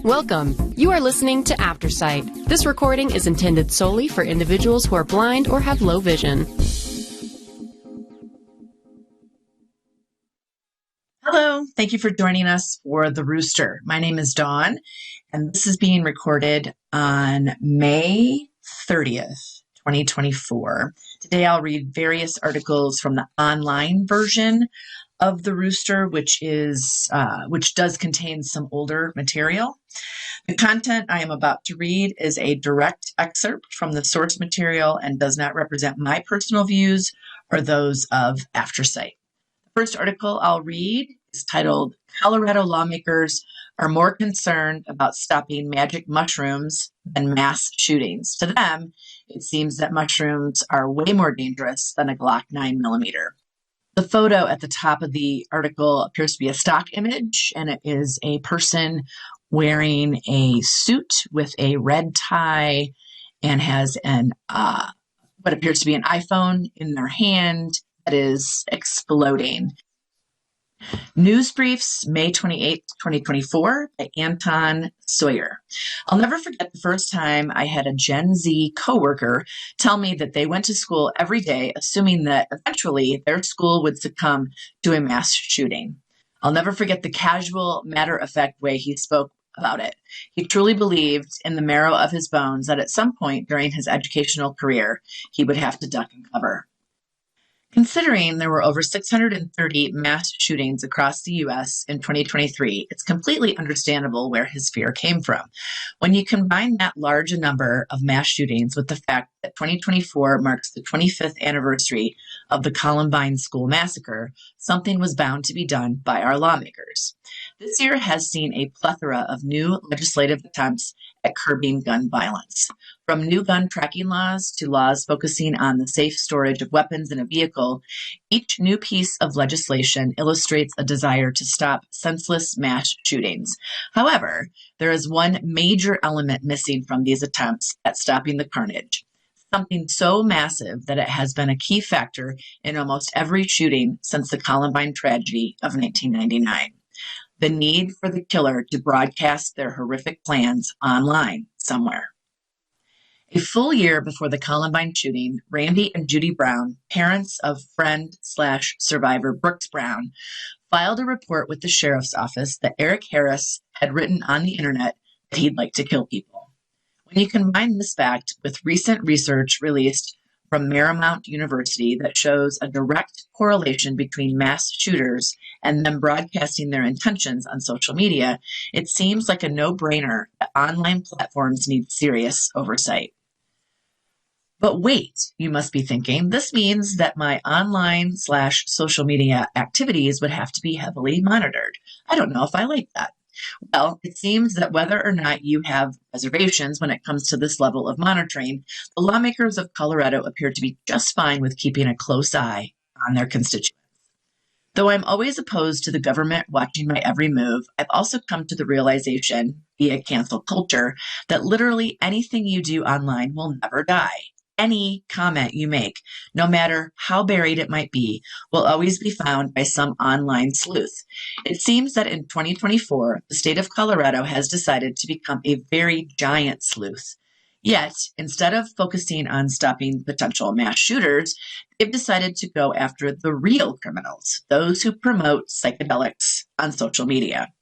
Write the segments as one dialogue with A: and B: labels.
A: Welcome. You are listening to Aftersight. This recording is intended solely for individuals who are blind or have low vision.
B: Hello, thank you for joining us for The Rooster. My name is Dawn, and this is being recorded on May 30th, 2024. Today I'll read various articles from the online version of The Rooster, which does contain some older material. The content I am about to read is a direct excerpt from the source material and does not represent my personal views or those of Aftersight. The first article I'll read is titled, Colorado Lawmakers Are More Concerned About Stopping Magic Mushrooms Than Mass Shootings. To them, it seems that mushrooms are way more dangerous than a Glock 9mm. The photo at the top of the article appears to be a stock image, and it is a person wearing a suit with a red tie and has what appears to be an iPhone in their hand that is exploding. News Briefs, May 28, 2024, by Anton Sawyer. I'll never forget the first time I had a Gen Z coworker tell me that they went to school every day, assuming that eventually their school would succumb to a mass shooting. I'll never forget the casual, matter-of-fact way he spoke about it. He truly believed in the marrow of his bones that at some point during his educational career, he would have to duck and cover. Considering there were over 630 mass shootings across the U.S. in 2023, it's completely understandable where his fear came from. When you combine that large a number of mass shootings with the fact that 2024 marks the 25th anniversary of the Columbine school massacre, something was bound to be done by our lawmakers. This year has seen a plethora of new legislative attempts at curbing gun violence. From new gun tracking laws to laws focusing on the safe storage of weapons in a vehicle, each new piece of legislation illustrates a desire to stop senseless mass shootings. However, there is one major element missing from these attempts at stopping the carnage, something so massive that it has been a key factor in almost every shooting since the Columbine tragedy of 1999. The need for the killer to broadcast their horrific plans online somewhere. A full year before the Columbine shooting, Randy and Judy Brown, parents of friend/survivor Brooks Brown, filed a report with the sheriff's office that Eric Harris had written on the internet that he'd like to kill people. When you combine this fact with recent research released from Marymount University that shows a direct correlation between mass shooters and them broadcasting their intentions on social media, it seems like a no-brainer that online platforms need serious oversight. But wait, you must be thinking, this means that my online/social media activities would have to be heavily monitored. I don't know if I like that. Well, it seems that whether or not you have reservations when it comes to this level of monitoring, the lawmakers of Colorado appear to be just fine with keeping a close eye on their constituents. Though I'm always opposed to the government watching my every move, I've also come to the realization, via cancel culture, that literally anything you do online will never die. Any comment you make, no matter how buried it might be, will always be found by some online sleuth. It seems that in 2024, the state of Colorado has decided to become a very giant sleuth. Yet, instead of focusing on stopping potential mass shooters, they've decided to go after the real criminals, those who promote psychedelics on social media.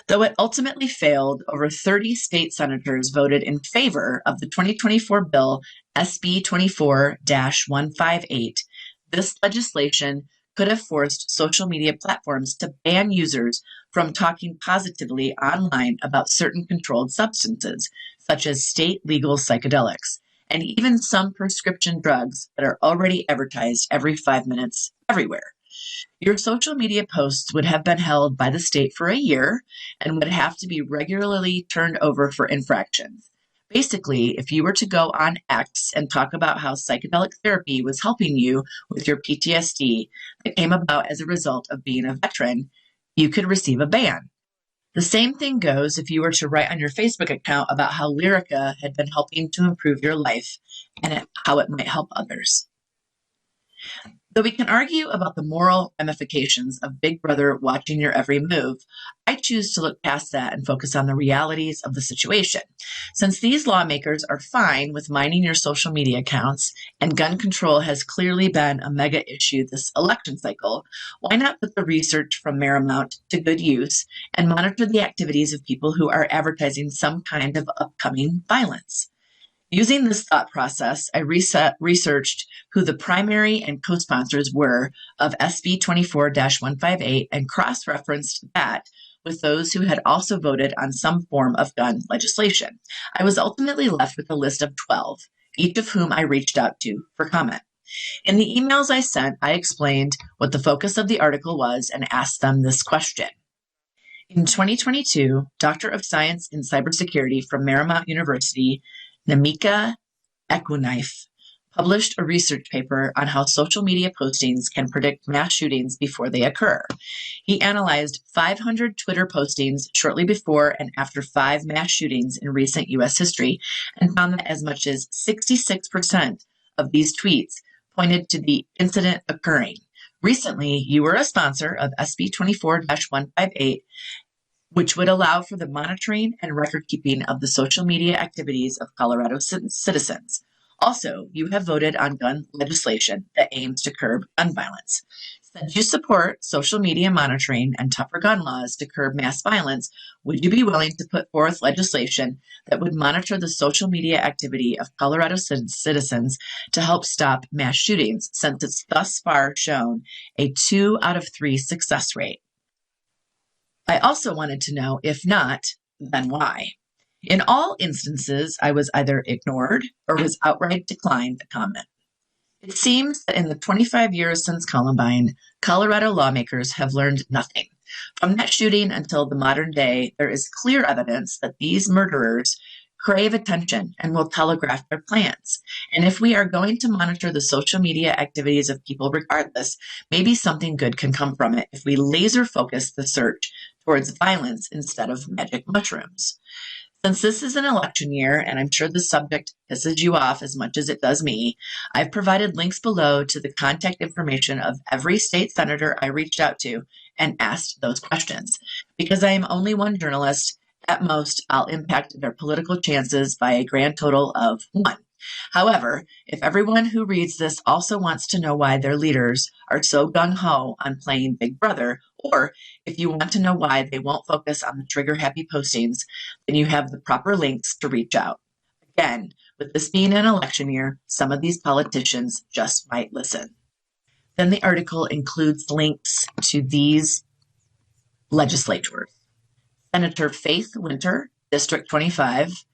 B: Though it ultimately failed, over 30 state senators voted in favor of the 2024 bill SB 24-158. This legislation could have forced social media platforms to ban users from talking positively online about certain controlled substances, such as state legal psychedelics, and even some prescription drugs that are already advertised every 5 minutes everywhere. Your social media posts would have been held by the state for a year and would have to be regularly turned over for infractions. Basically, if you were to go on X and talk about how psychedelic therapy was helping you with your PTSD that came about as a result of being a veteran, you could receive a ban. The same thing goes if you were to write on your Facebook account about how Lyrica had been helping to improve your life and how it might help others. Though we can argue about the moral ramifications of Big Brother watching your every move, I choose to look past that and focus on the realities of the situation. Since these lawmakers are fine with mining your social media accounts and gun control has clearly been a mega issue this election cycle, why not put the research from Marymount to good use and monitor the activities of people who are advertising some kind of upcoming violence? Using this thought process, I researched who the primary and co-sponsors were of SB 24-158 and cross-referenced that with those who had also voted on some form of gun legislation. I was ultimately left with a list of 12, each of whom I reached out to for comment. In the emails I sent, I explained what the focus of the article was and asked them this question. In 2022, Doctor of Science in Cybersecurity from Marymount University, Namika Equinife, published a research paper on how social media postings can predict mass shootings before they occur. He analyzed 500 Twitter postings shortly before and after 5 mass shootings in recent U.S. history and found that as much as 66% of these tweets pointed to the incident occurring. Recently, you were a sponsor of SB 24-158, which would allow for the monitoring and record keeping of the social media activities of Colorado citizens. Also, you have voted on gun legislation that aims to curb gun violence. Since you support social media monitoring and tougher gun laws to curb mass violence, would you be willing to put forth legislation that would monitor the social media activity of Colorado citizens to help stop mass shootings, since it's thus far shown a 2 out of 3 success rate? I also wanted to know, if not, then why? In all instances, I was either ignored or was outright declined a comment. It seems that in the 25 years since Columbine, Colorado lawmakers have learned nothing. From that shooting until the modern day, there is clear evidence that these murderers crave attention and will telegraph their plans. And if we are going to monitor the social media activities of people regardless, maybe something good can come from it if we laser focus the search towards violence instead of magic mushrooms. Since this is an election year, and I'm sure the subject pisses you off as much as it does me, I've provided links below to the contact information of every state senator I reached out to and asked those questions. Because I am only one journalist, at most, I'll impact their political chances by a grand total of 1. However, if everyone who reads this also wants to know why their leaders are so gung-ho on playing Big Brother, or if you want to know why they won't focus on the trigger-happy postings, then you have the proper links to reach out. Again, with this being an election year, some of these politicians just might listen. Then the article includes links to these legislators. Senator Faith Winter, District 25,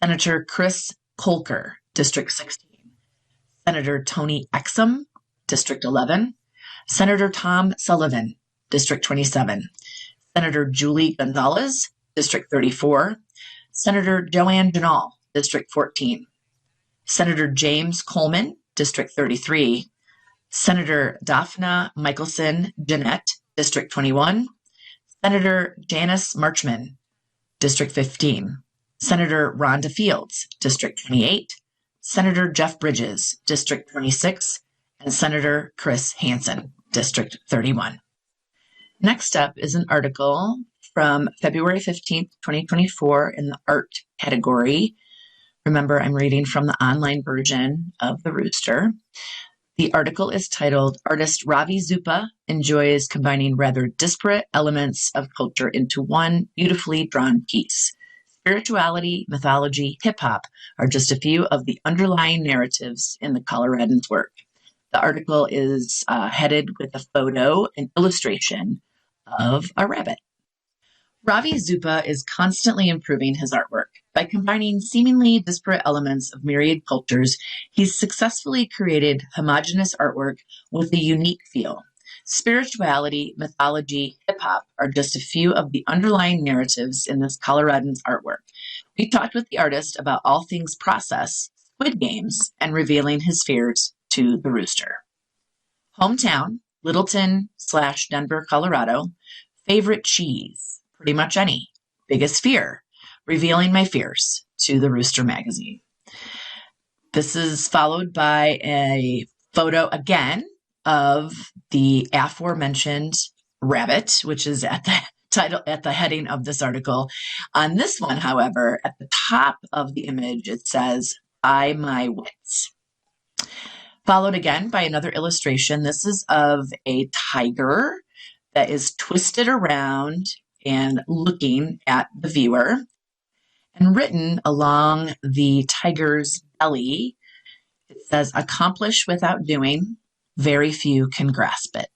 B: Senator Chris Kolker, District 16, Senator Tony Exum, District 11, Senator Tom Sullivan, District 27, Senator Julie Gonzalez, District 34, Senator Joanne Janal, District 14, Senator James Coleman, District 33, Senator Daphna Michelson Jeanette, District 21, Senator Janice Marchman, District 15, Senator Rhonda Fields, District 28, Senator Jeff Bridges, District 26, and Senator Chris Hansen, District 31. Next up is an article from February 15th, 2024 in the art category. Remember, I'm reading from the online version of The Rooster. The article is titled, Artist Ravi Zupa Enjoys Combining Rather Disparate Elements of Culture into One Beautifully Drawn Piece. Spirituality, mythology, hip-hop are just a few of the underlying narratives in the Coloradan's work. The article is headed with a photo and illustration of a rabbit. Ravi Zupa is constantly improving his artwork. By combining seemingly disparate elements of myriad cultures, he's successfully created homogeneous artwork with a unique feel. Spirituality, mythology, hip-hop are just a few of the underlying narratives in this Coloradan's artwork. We talked with the artist about all things process, Squid Games, and revealing his fears to the Rooster. Hometown, Littleton/Denver, Colorado. Favorite cheese? Pretty much any. Biggest fear? Revealing my fears to the Rooster magazine. This is followed by a photo again of the aforementioned rabbit, which is at the title, at the heading of this article. On this one, however, at the top of the image, it says, "By my wits." Followed again by another illustration. This is of a tiger that is twisted around and looking at the viewer. And written along the tiger's belly, it says, "Accomplish without doing, very few can grasp it."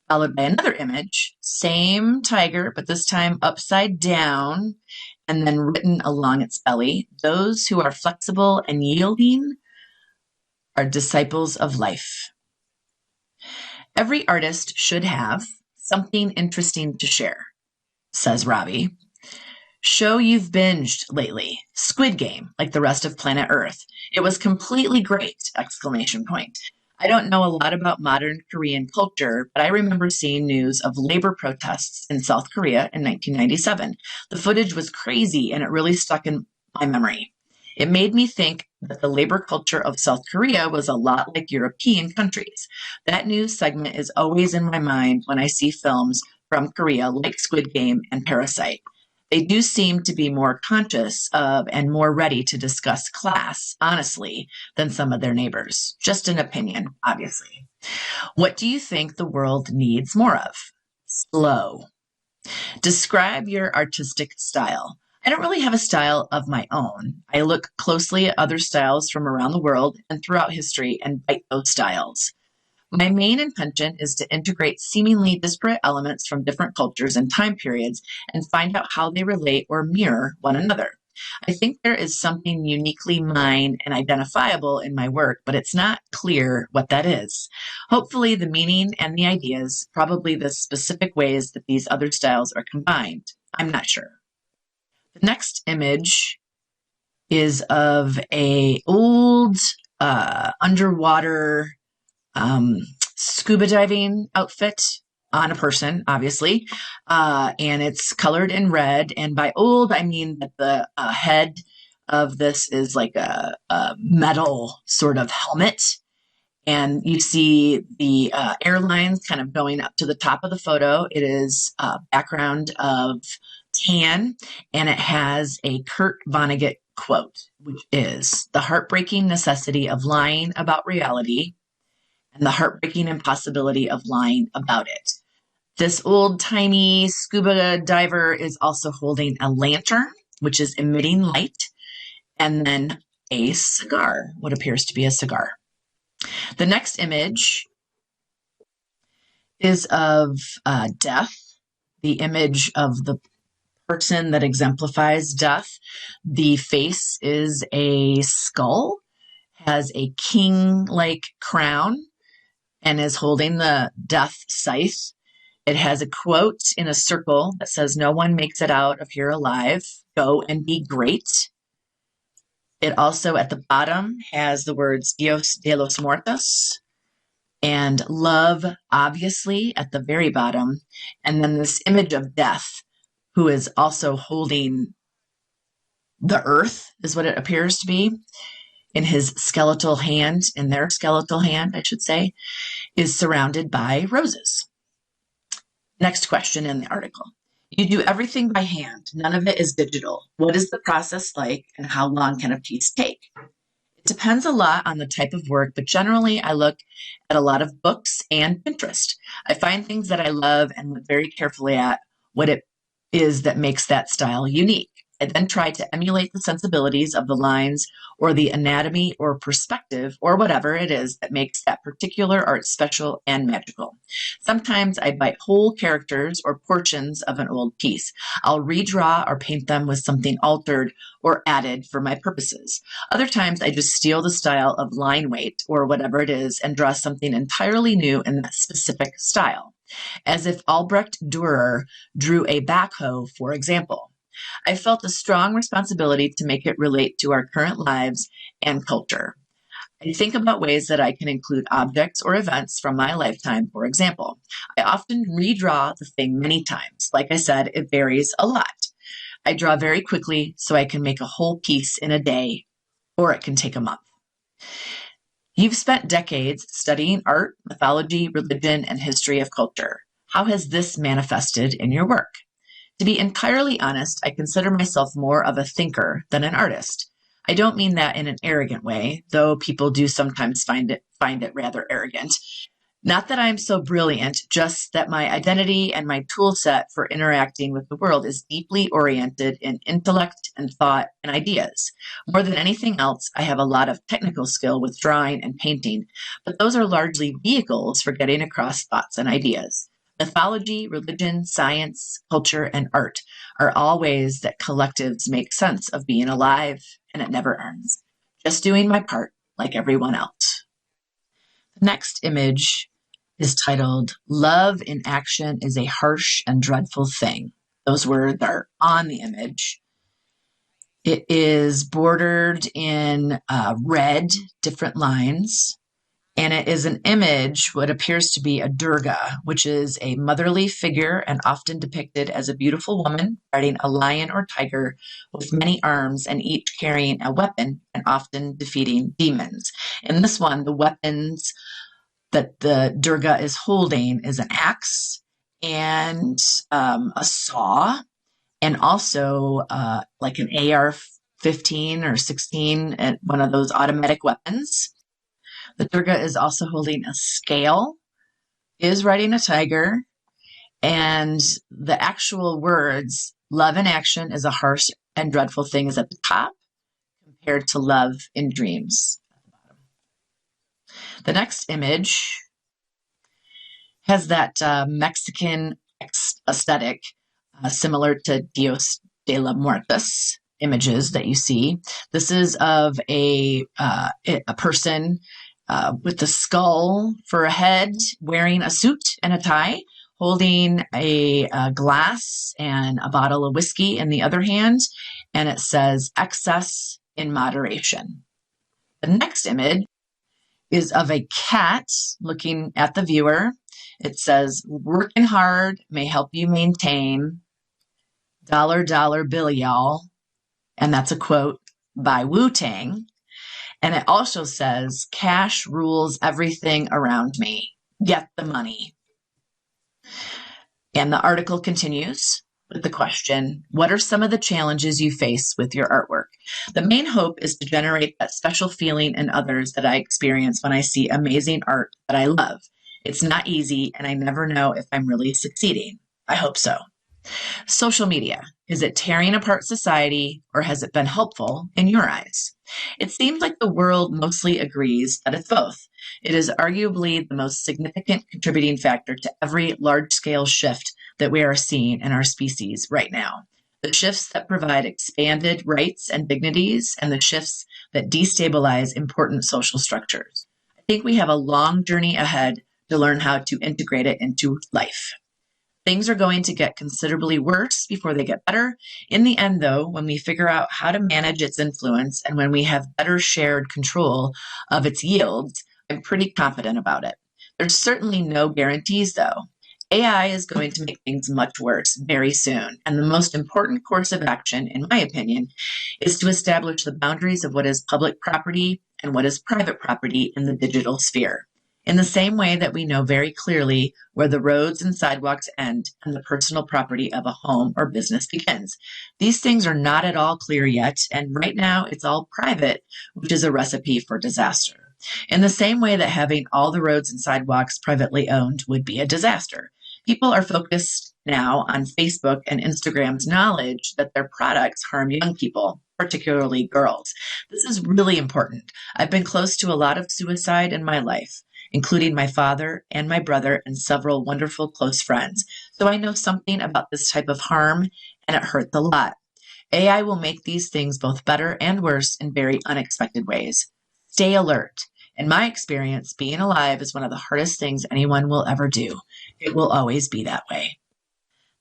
B: Followed by another image, same tiger, but this time upside down, and then written along its belly, "Those who are flexible and yielding are disciples of life." Every artist should have something interesting to share, says Robbie. Show you've binged lately. Squid Game, like the rest of planet Earth. It was completely great! Exclamation point. I don't know a lot about modern Korean culture, but I remember seeing news of labor protests in South Korea in 1997. The footage was crazy and it really stuck in my memory. It made me think that the labor culture of South Korea was a lot like European countries. That news segment is always in my mind when I see films from Korea like Squid Game and Parasite. They do seem to be more conscious of and more ready to discuss class, honestly, than some of their neighbors. Just an opinion, obviously. What do you think the world needs more of? Slow. Describe your artistic style. I don't really have a style of my own. I look closely at other styles from around the world and throughout history and bite those styles. My main intention is to integrate seemingly disparate elements from different cultures and time periods and find out how they relate or mirror one another. I think there is something uniquely mine and identifiable in my work, but it's not clear what that is. Hopefully the meaning and the ideas, probably the specific ways that these other styles are combined. I'm not sure. The next image is of a old underwater scuba diving outfit on a person, obviously, and it's colored in red. And by old, I mean that the head of this is like a metal sort of helmet. And you see the airlines kind of going up to the top of the photo. It is a background of tan, and it has a Kurt Vonnegut quote, which is, "The heartbreaking necessity of lying about reality and the heartbreaking impossibility of lying about it." This old-timey scuba diver is also holding a lantern, which is emitting light, and then a cigar, what appears to be a cigar. The next image is of death, the image of the person that exemplifies death. The face is a skull, has a king-like crown, and is holding the death scythe. It has a quote in a circle that says, "No one makes it out of here alive. Go and be great." It also at the bottom has the words "Dios de los Muertos" and "love," obviously, at the very bottom. And then this image of death, who is also holding the earth, is what it appears to be, in his skeletal hand, in their skeletal hand, I should say, is surrounded by roses. Next question in the article. You do everything by hand. None of it is digital. What is the process like, and how long can a piece take? It depends a lot on the type of work, but generally I look at a lot of books and Pinterest. I find things that I love and look very carefully at what it is that makes that style unique. I then try to emulate the sensibilities of the lines or the anatomy or perspective or whatever it is that makes that particular art special and magical. Sometimes I bite whole characters or portions of an old piece. I'll redraw or paint them with something altered or added for my purposes. Other times I just steal the style of line weight or whatever it is and draw something entirely new in that specific style. As if Albrecht Dürer drew a backhoe, for example. I felt a strong responsibility to make it relate to our current lives and culture. I think about ways that I can include objects or events from my lifetime, for example. I often redraw the thing many times. Like I said, it varies a lot. I draw very quickly so I can make a whole piece in a day, or it can take a month. You've spent decades studying art, mythology, religion, and history of culture. How has this manifested in your work? To be entirely honest, I consider myself more of a thinker than an artist. I don't mean that in an arrogant way, though people do sometimes find it rather arrogant. Not that I'm so brilliant, just that my identity and my tool set for interacting with the world is deeply oriented in intellect and thought and ideas. More than anything else, I have a lot of technical skill with drawing and painting, but those are largely vehicles for getting across thoughts and ideas. Mythology, religion, science, culture, and art are all ways that collectives make sense of being alive, and it never ends. Just doing my part like everyone else. The next image is titled, Love in Action is a Harsh and Dreadful Thing. Those words are on the image. It is bordered in red, different lines, and it is an image, what appears to be a Durga, which is a motherly figure and often depicted as a beautiful woman riding a lion or tiger with many arms and each carrying a weapon and often defeating demons. In this one, the weapons that the Durga is holding is an axe and a saw, and also like an AR-15 or 16, one of those automatic weapons. The Durga is also holding a scale, is riding a tiger, and the actual words, love in action is a harsh and dreadful thing, is at the top, compared to love in dreams at the bottom. The next image has that Mexican aesthetic, similar to Dios de la Muertos images that you see. This is of a person with a skull for a head, wearing a suit and a tie, holding a glass and a bottle of whiskey in the other hand, and it says, excess in moderation. The next image is of a cat looking at the viewer. It says, working hard may help you maintain dollar, dollar bill, y'all. And that's a quote by Wu-Tang. And it also says, cash rules everything around me. Get the money. And the article continues with the question, what are some of the challenges you face with your artwork? The main hope is to generate that special feeling in others that I experience when I see amazing art that I love. It's not easy, and I never know if I'm really succeeding. I hope so. Social media. Is it tearing apart society, or has it been helpful in your eyes? It seems like the world mostly agrees that it's both. It is arguably the most significant contributing factor to every large-scale shift that we are seeing in our species right now. The shifts that provide expanded rights and dignities, and the shifts that destabilize important social structures. I think we have a long journey ahead to learn how to integrate it into life. Things are going to get considerably worse before they get better. In the end, though, when we figure out how to manage its influence and when we have better shared control of its yields, I'm pretty confident about it. There's certainly no guarantees, though. AI is going to make things much worse very soon, and the most important course of action, in my opinion, is to establish the boundaries of what is public property and what is private property in the digital sphere. In the same way that we know very clearly where the roads and sidewalks end and the personal property of a home or business begins. These things are not at all clear yet, and right now it's all private, which is a recipe for disaster. In the same way that having all the roads and sidewalks privately owned would be a disaster. People are focused now on Facebook and Instagram's knowledge that their products harm young people, particularly girls. This is really important. I've been close to a lot of suicide in my life, including my father and my brother and several wonderful close friends. So I know something about this type of harm, and it hurts a lot. AI will make these things both better and worse in very unexpected ways. Stay alert. In my experience, being alive is one of the hardest things anyone will ever do. It will always be that way.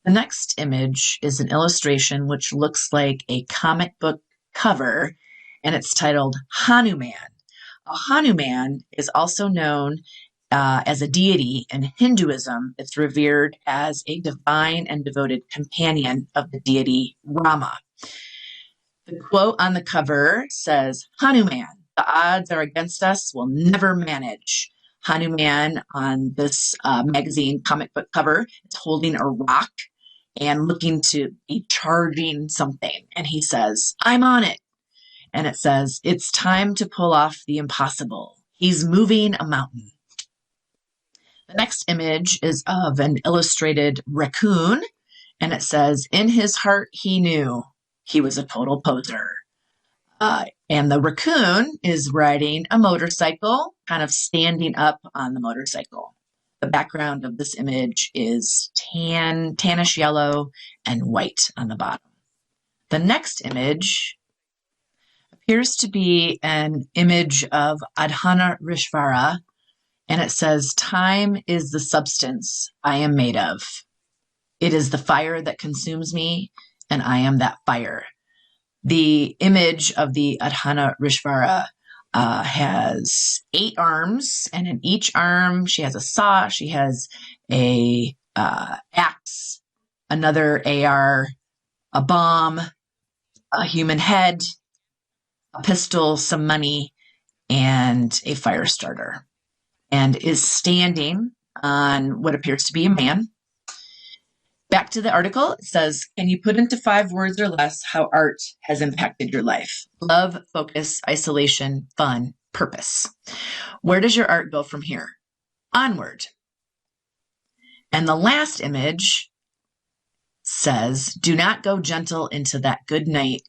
B: The next image is an illustration which looks like a comic book cover, and it's titled Hanuman. A Hanuman is also known as a deity in Hinduism. It's revered as a divine and devoted companion of the deity Rama. The quote on the cover says, Hanuman, The odds are against us. We'll never manage. Hanuman on this magazine comic book cover is holding a rock and looking to be charging something. And he says, I'm on it. And it says, it's time to pull off the impossible. He's moving a mountain. The next image is of an illustrated raccoon. And it says, in his heart, he knew he was a total poser. And the raccoon is riding a motorcycle, kind of standing up on the motorcycle. The background of this image is tannish yellow and white on the bottom. The next image appears to be an image of Adhana Rishvara, and it says, time is the substance I am made of. It is the fire that consumes me, and I am that fire. The image of the Adhana Rishvara has 8 arms, and in each arm she has a saw, she has a axe, another AR, a bomb, a human head, a pistol, some money, and a fire starter, and is standing on what appears to be a man. Back to the article, it says, can you put into 5 words or less how art has impacted your life? Love, focus, isolation, fun, purpose. Where does your art go from here? Onward. And the last image says, do not go gentle into that good night,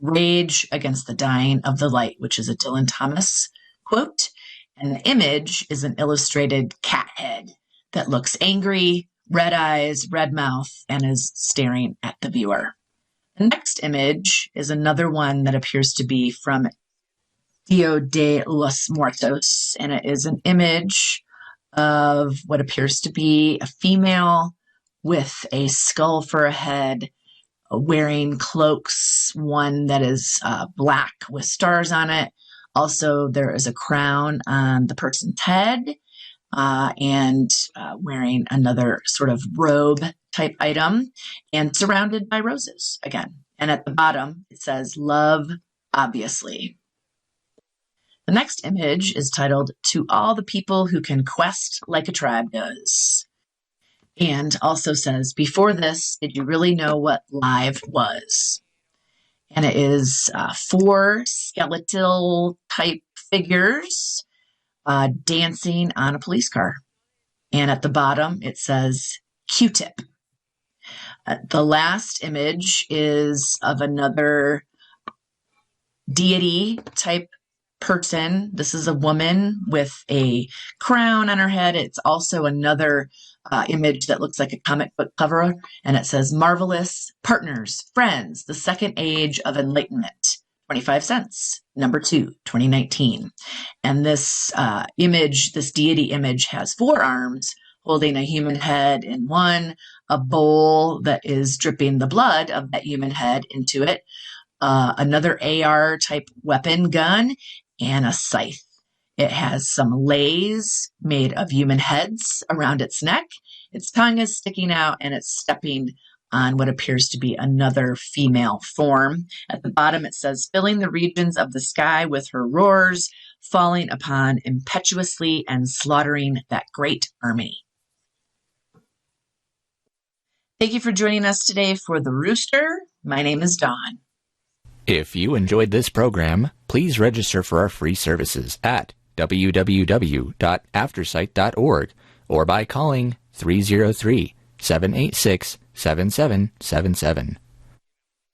B: rage against the dying of the light, which is a Dylan Thomas quote. And the image is an illustrated cat head that looks angry, red eyes, red mouth, and is staring at the viewer. The next image is another one that appears to be from Dia de los Muertos, and it is an image of what appears to be a female with a skull for a head, wearing cloaks, one that is black with stars on it. Also, there is a crown on the person's head, and wearing another sort of robe type item, and surrounded by roses again. And at the bottom, it says, love, obviously. The next image is titled, To All the People Who Can Quest Like a Tribe Does. And also says, before this, did you really know what live was? And it is 4 skeletal type figures dancing on a police car. And at the bottom, it says Q-tip. The last image is of another deity type person. This is a woman with a crown on her head. It's also another image that looks like a comic book cover. And it says, marvelous partners, friends, the second age of enlightenment. 25 cents, number 2, 2019. And this image, this deity image, has 4 arms holding a human head in one, a bowl that is dripping the blood of that human head into it, another AR type weapon gun, and a scythe. It has some lays made of human heads around its neck. Its tongue is sticking out, and it's stepping on what appears to be another female form. At the bottom, it says, filling the regions of the sky with her roars, falling upon impetuously and slaughtering that great army. Thank you for joining us today for The Rooster. My name is Dawn.
C: If you enjoyed this program, please register for our free services at www.aftersight.org or by calling 303-786-7777.